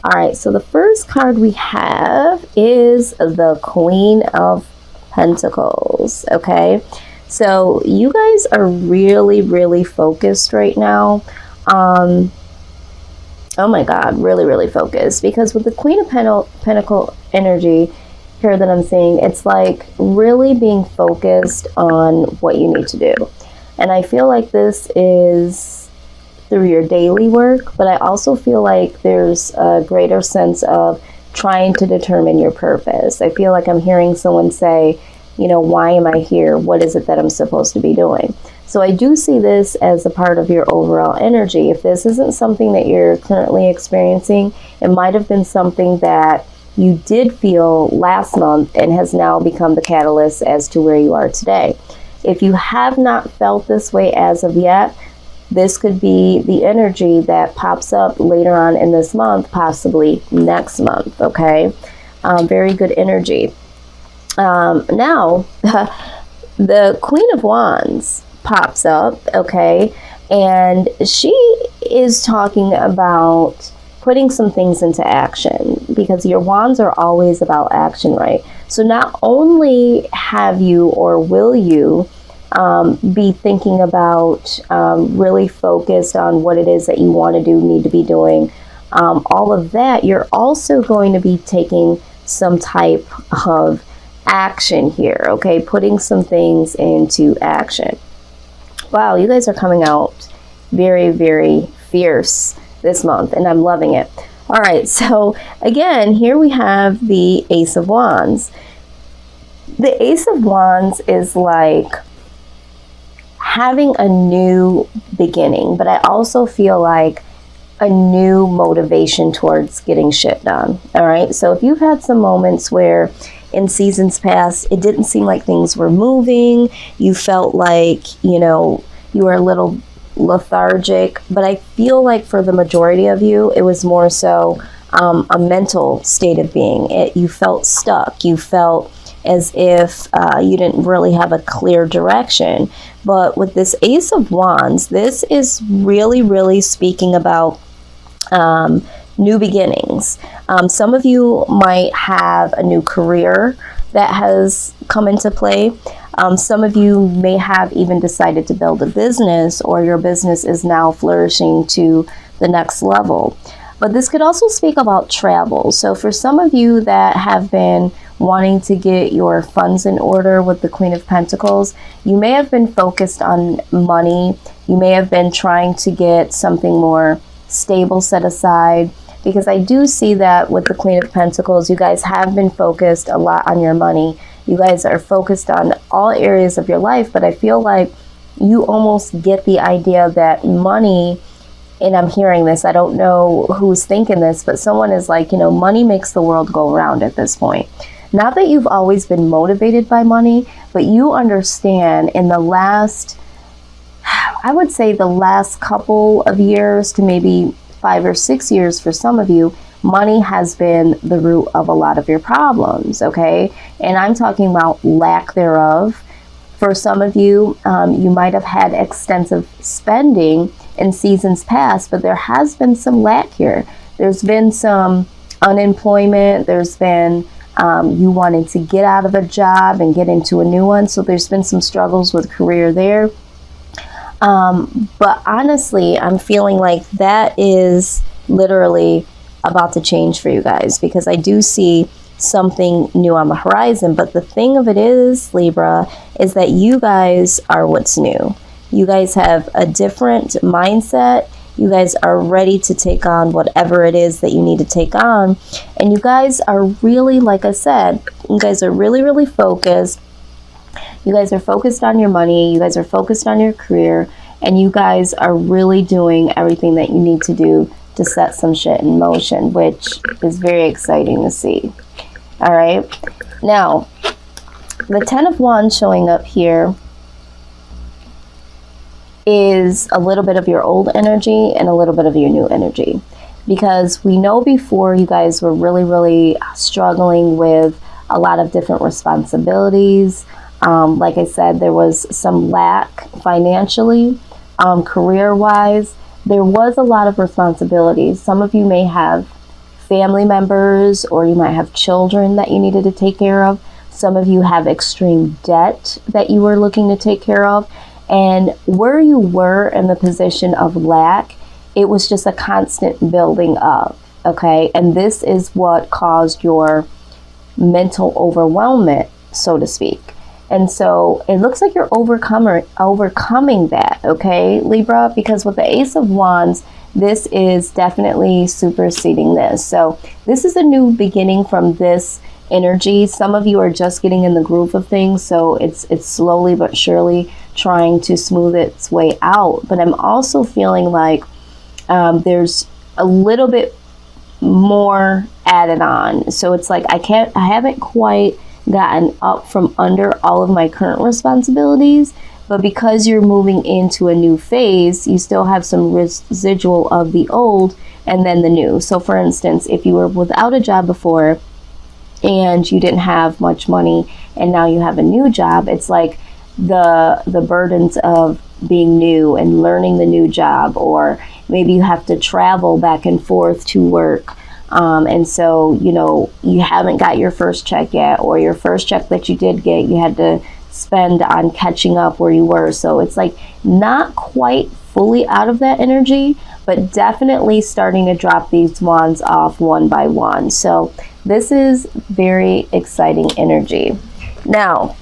All right, so the first card we have is the Queen of Pentacles, okay? So you guys are really, really focused right now. Oh my God, really, really focused. Because with the Queen of Pentacle energy here that I'm seeing, it's like really being focused on what you need to do. And I feel like this is through your daily work, but I also feel like there's a greater sense of trying to determine your purpose. I feel like I'm hearing someone say, you know, why am I here? What is it that I'm supposed to be doing? So I do see this as a part of your overall energy. If this isn't something that you're currently experiencing, it might have been something that you did feel last month and has now become the catalyst as to where you are today. If you have not felt this way as of yet, this could be the energy that pops up later on in this month, possibly next month, okay? Very good energy. Now, the Queen of Wands pops up, okay? And she is talking about putting some things into action, because your wands are always about action, right? So not only have you or will you be thinking about really focused on what it is that you want to do, need to be doing, all of that, you're also going to be taking some type of action here, okay? Putting some things into action. Wow, you guys are coming out very, very fierce this month, and I'm loving it. All right, so again, here we have the Ace of Wands. The Ace of Wands is like having a new beginning, but I also feel like a new motivation towards getting shit done. All right, so if you've had some moments where in seasons past it didn't seem like things were moving, you felt like, you know, you were a little lethargic, but I feel like for the majority of you it was more so a mental state of being. You felt stuck, you felt as if you didn't really have a clear direction. But with this Ace of Wands, this is really, really speaking about new beginnings. Some of you might have a new career that has come into play. Some of you may have even decided to build a business, or your business is now flourishing to the next level. But this could also speak about travel. So for some of you that have been wanting to get your funds in order with the Queen of Pentacles, you may have been focused on money. You may have been trying to get something more stable set aside, because I do see that with the Queen of Pentacles, you guys have been focused a lot on your money. You guys are focused on all areas of your life, but I feel like you almost get the idea that money, and I'm hearing this, I don't know who's thinking this, but someone is like, you know, money makes the world go round at this point. Not that you've always been motivated by money, but you understand in the last, I would say the last couple of years to maybe 5 or 6 years for some of you, money has been the root of a lot of your problems, okay? And I'm talking about lack thereof. For some of you, you might have had extensive spending in seasons past, but there has been some lack here. There's been some unemployment. There's been you wanting to get out of a job and get into a new one. So there's been some struggles with career there. But honestly, I'm feeling like that is literally about to change for you guys, because I do see something new on the horizon. But the thing of it is, Libra, is that you guys are what's new. You guys have a different mindset. You guys are ready to take on whatever it is that you need to take on. And you guys are really, like I said, you guys are really, really focused. You guys are focused on your money. You guys are focused on your career. And you guys are really doing everything that you need to do to set some shit in motion, which is very exciting to see. All right. Now, the 10 of Wands showing up here is a little bit of your old energy and a little bit of your new energy. Because we know before you guys were really, really struggling with a lot of different responsibilities. Like I said, there was some lack financially, career-wise. There was a lot of responsibilities. Some of you may have family members, or you might have children that you needed to take care of. Some of you have extreme debt that you were looking to take care of. And where you were in the position of lack, it was just a constant building up, okay? And this is what caused your mental overwhelmment, so to speak. And so it looks like you're overcoming that, okay, Libra? Because with the Ace of Wands, this is definitely superseding this. So this is a new beginning from this energy. Some of you are just getting in the groove of things, so it's slowly but surely trying to smooth its way out. But I'm also feeling like there's a little bit more added on. So it's like I haven't quite gotten up from under all of my current responsibilities, but because you're moving into a new phase, you still have some residual of the old and then the new. So for instance, if you were without a job before and you didn't have much money and now you have a new job, it's like the burdens of being new and learning the new job, or maybe you have to travel back and forth to work, and so you haven't got your first check yet, or your first check that you did get, you had to spend on catching up where you were. So it's like not quite fully out of that energy, but definitely starting to drop these wands off one by one. So this is very exciting energy. Now,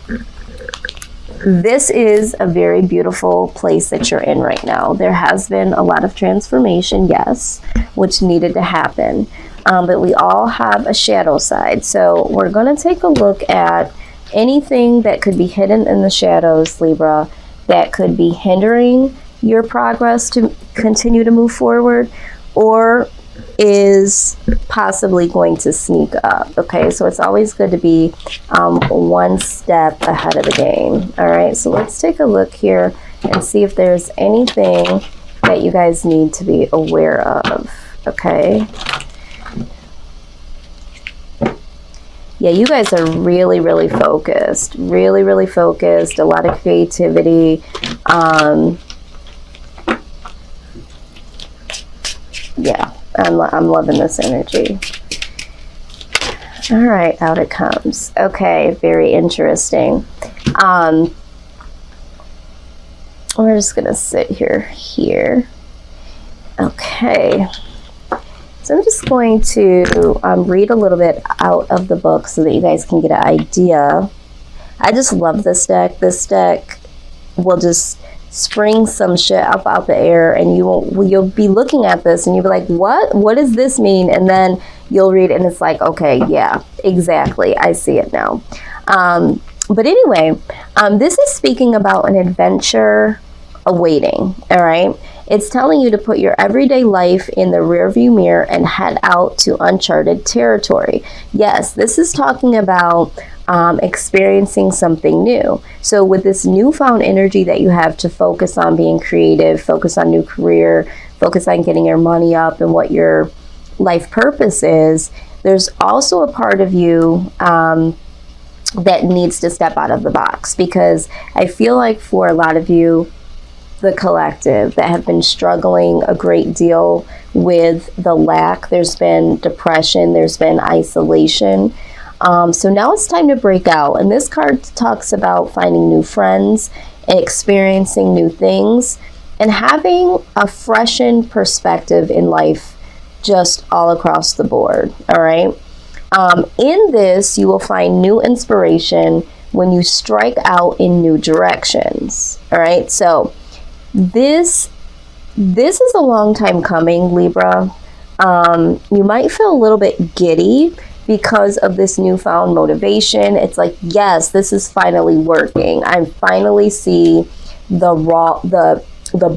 this is a very beautiful place that you're in right now. There has been a lot of transformation, yes, which needed to happen. But we all have a shadow side. So we're going to take a look at anything that could be hidden in the shadows, Libra, that could be hindering your progress to continue to move forward, or is possibly going to sneak up. Okay, so it's always good to be one step ahead of the game. All right, so let's take a look here and see if there's anything that you guys need to be aware of. Okay. Yeah, you guys are really, really focused. Really, really focused. A lot of creativity. Yeah, I'm loving this energy. All right, out it comes. Okay, very interesting. We're just gonna sit here. Okay. So I'm just going to read a little bit out of the book so that you guys can get an idea. I just love this deck. This deck will just spring some shit up out the air, and you'll be looking at this and you'll be like, what does this mean? And then you'll read it and it's like, okay, yeah, exactly, I see it now. But anyway, this is speaking about an adventure awaiting. All right, it's telling you to put your everyday life in the rearview mirror and head out to uncharted territory. Yes, this is talking about experiencing something new. So with this newfound energy that you have to focus on being creative, focus on new career, focus on getting your money up and what your life purpose is, there's also a part of you that needs to step out of the box, because I feel like for a lot of you, the collective, that have been struggling a great deal with the lack, there's been depression, there's been isolation. So now it's time to break out. And this card talks about finding new friends, experiencing new things, and having a freshened perspective in life just all across the board. All right. In this, you will find new inspiration when you strike out in new directions. All right. So this is a long time coming, Libra. You might feel a little bit giddy because of this newfound motivation. It's like, yes, this is finally working. I finally see the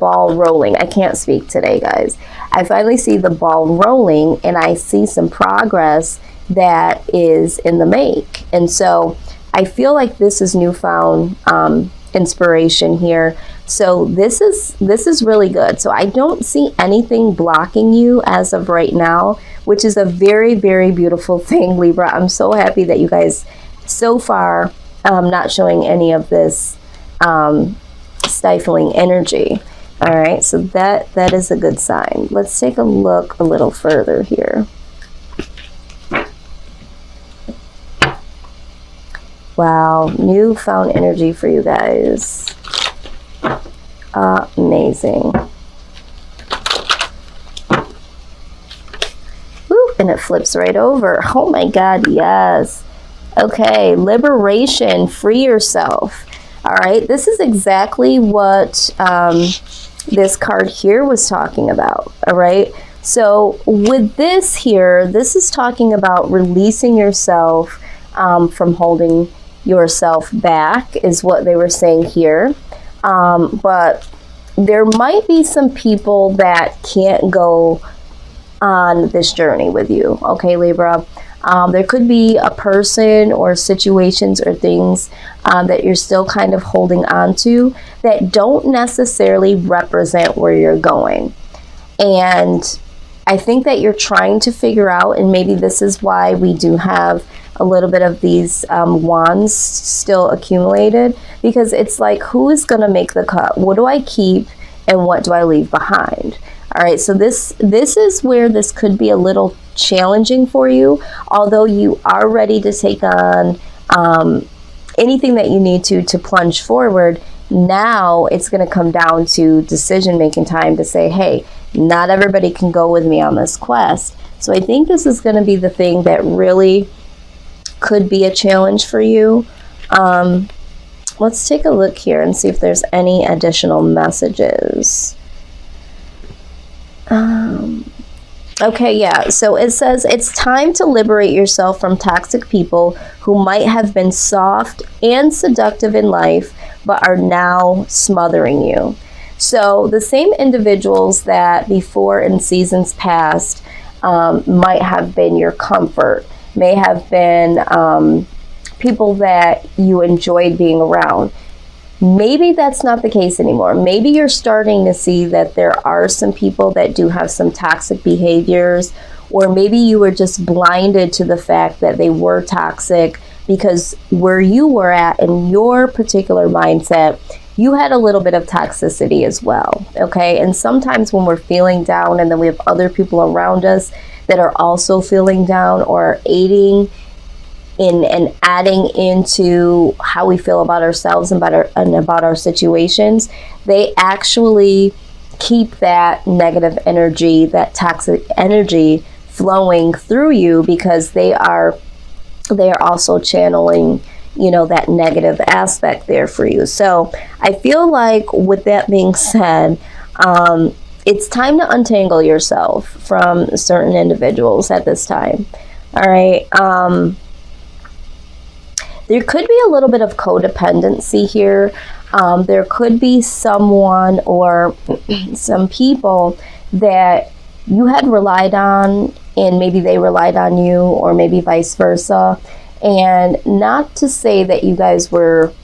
ball rolling. I can't speak today, guys. I finally see the ball rolling, and I see some progress that is in the make. And so I feel like this is newfound inspiration here. So this is really good. So I don't see anything blocking you as of right now, which is a very, very beautiful thing, Libra. I'm so happy that you guys so far not showing any of this stifling energy. All right, so that is a good sign. Let's take a look a little further here. Wow, newfound energy for you guys. Amazing. Woo, and it flips right over. Oh my God, yes. Okay, liberation, free yourself. All right, this is exactly what this card here was talking about. All right, so with this here, this is talking about releasing yourself from holding yourself back, is what they were saying here. But there might be some people that can't go on this journey with you. Okay, Libra. There could be a person or situations or things that you're still kind of holding on to that don't necessarily represent where you're going. And I think that you're trying to figure out, and maybe this is why we do have a little bit of these wands still accumulated, because it's like, who is going to make the cut? What do I keep and what do I leave behind? All right, so this is where this could be a little challenging for you, although you are ready to take on anything that you need to plunge forward. Now it's going to come down to decision-making time to say, hey, not everybody can go with me on this quest. So I think this is going to be the thing that really could be a challenge for you. Let's take a look here and see if there's any additional messages. Okay, yeah, so it says it's time to liberate yourself from toxic people who might have been soft and seductive in life, but are now smothering you. So the same individuals that before in seasons past might have been your comfort, may have been people that you enjoyed being around. Maybe that's not the case anymore. Maybe you're starting to see that there are some people that do have some toxic behaviors, or maybe you were just blinded to the fact that they were toxic because where you were at in your particular mindset, you had a little bit of toxicity as well, okay? And sometimes when we're feeling down and then we have other people around us that are also feeling down or aiding in and adding into how we feel about ourselves and about our situations, they actually keep that negative energy, that toxic energy flowing through you, because they are also channeling, you know, that negative aspect there for you. So I feel like with that being said, it's time to untangle yourself from certain individuals at this time. All right. There could be a little bit of codependency here. There could be someone or some people that you had relied on and maybe they relied on you, or maybe vice versa. And not to say that you guys were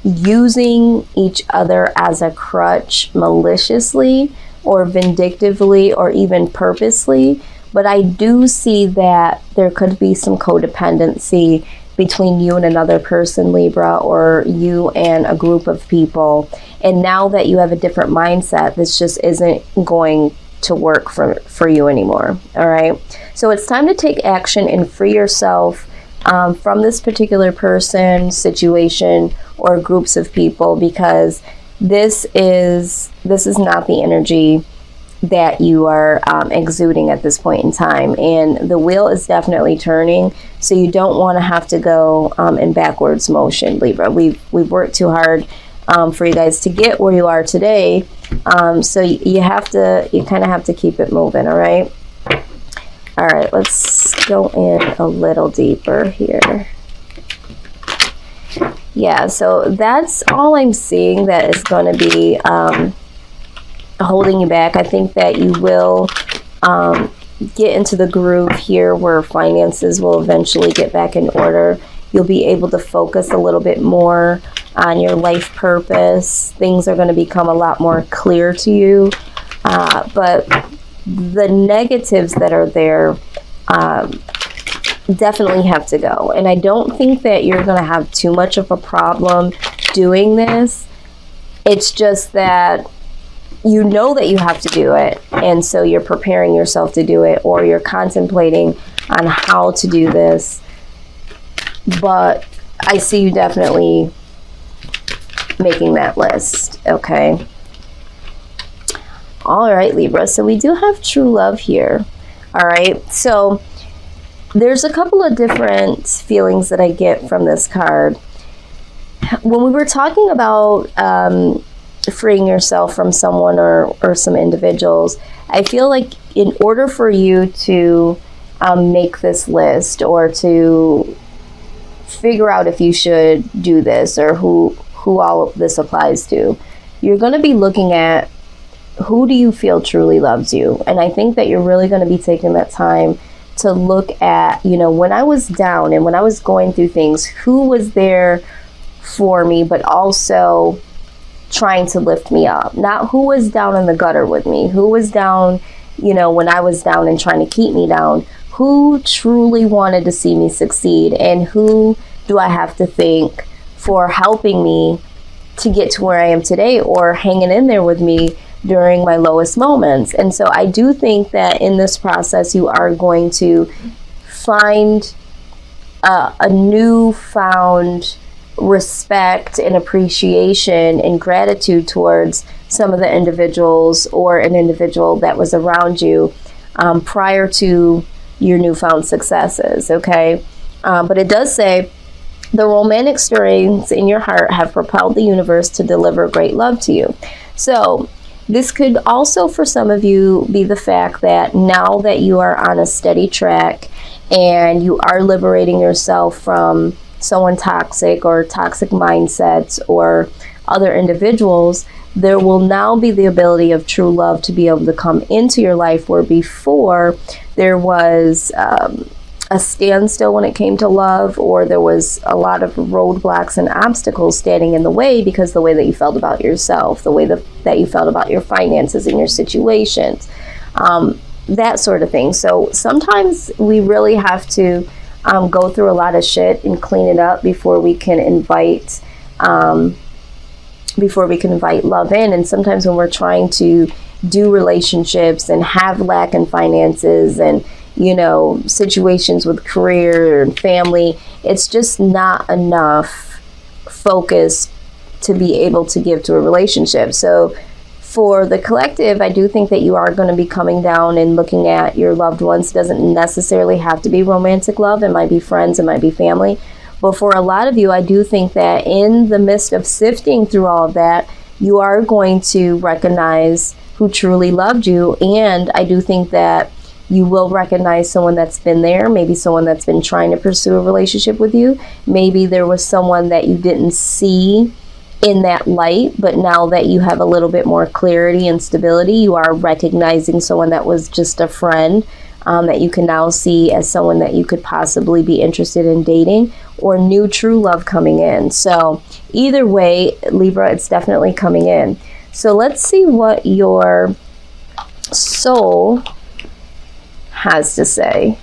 using each other as a crutch maliciously or vindictively or even purposely, but I do see that there could be some codependency between you and another person, Libra, or you and a group of people. And now that you have a different mindset, this just isn't going to work for you anymore. All right. So it's time to take action and free yourself from this particular person, situation, or groups of people, because this is not the energy that you are exuding at this point in time. And the wheel is definitely turning, so you don't want to have to go in backwards motion, Libra. We've worked too hard for you guys to get where you are today, so you kind of have to keep it moving. All right. Let's go in a little deeper here. Yeah, so that's all I'm seeing that is going to be holding you back. I think that you will get into the groove here where finances will eventually get back in order. You'll be able to focus a little bit more on your life purpose. Things are going to become a lot more clear to you. But the negatives that are there definitely have to go. And I don't think that you're going to have too much of a problem doing this. It's just that you know that you have to do it, and so you're preparing yourself to do it, or you're contemplating on how to do this. But I see you definitely making that list. Okay. All right, Libra. So we do have true love here. All right. So there's a couple of different feelings that I get from this card. When we were talking about freeing yourself from someone or some individuals, I feel like in order for you to make this list or to figure out if you should do this or who all of this applies to, you're going to be looking at who do you feel truly loves you. And I think that you're really going to be taking that time to look at, you know, when I was down and when I was going through things, who was there for me, but also trying to lift me up. Not who was down in the gutter with me, who was down, you know, when I was down and trying to keep me down, who truly wanted to see me succeed, and who do I have to thank for helping me to get to where I am today or hanging in there with me during my lowest moments. And so I do think that in this process, you are going to find a newfound respect and appreciation and gratitude towards some of the individuals or an individual that was around you prior to your newfound successes. Okay. But it does say the romantic stirrings in your heart have propelled the universe to deliver great love to you. So this could also, for some of you, be the fact that now that you are on a steady track and you are liberating yourself from someone toxic or toxic mindsets or other individuals, there will now be the ability of true love to be able to come into your life, where before there was a standstill when it came to love, or there was a lot of roadblocks and obstacles standing in the way because the way that you felt about yourself, the way that you felt about your finances and your situations, that sort of thing. So sometimes we really have to go through a lot of shit and clean it up before we can invite love in. And sometimes when we're trying to do relationships and have lack in finances and, you know, situations with career and family, it's just not enough focus to be able to give to a relationship. So for the collective, I do think that you are going to be coming down and looking at your loved ones. It doesn't necessarily have to be romantic love. It might be friends, it might be family. But for a lot of you, I do think that in the midst of sifting through all of that, you are going to recognize who truly loved you. And I do think that you will recognize someone that's been there, maybe someone that's been trying to pursue a relationship with you. Maybe there was someone that you didn't see in that light, but now that you have a little bit more clarity and stability, you are recognizing someone that was just a friend that you can now see as someone that you could possibly be interested in dating, or new true love coming in. So either way, Libra, it's definitely coming in. So let's see what your soul has to say.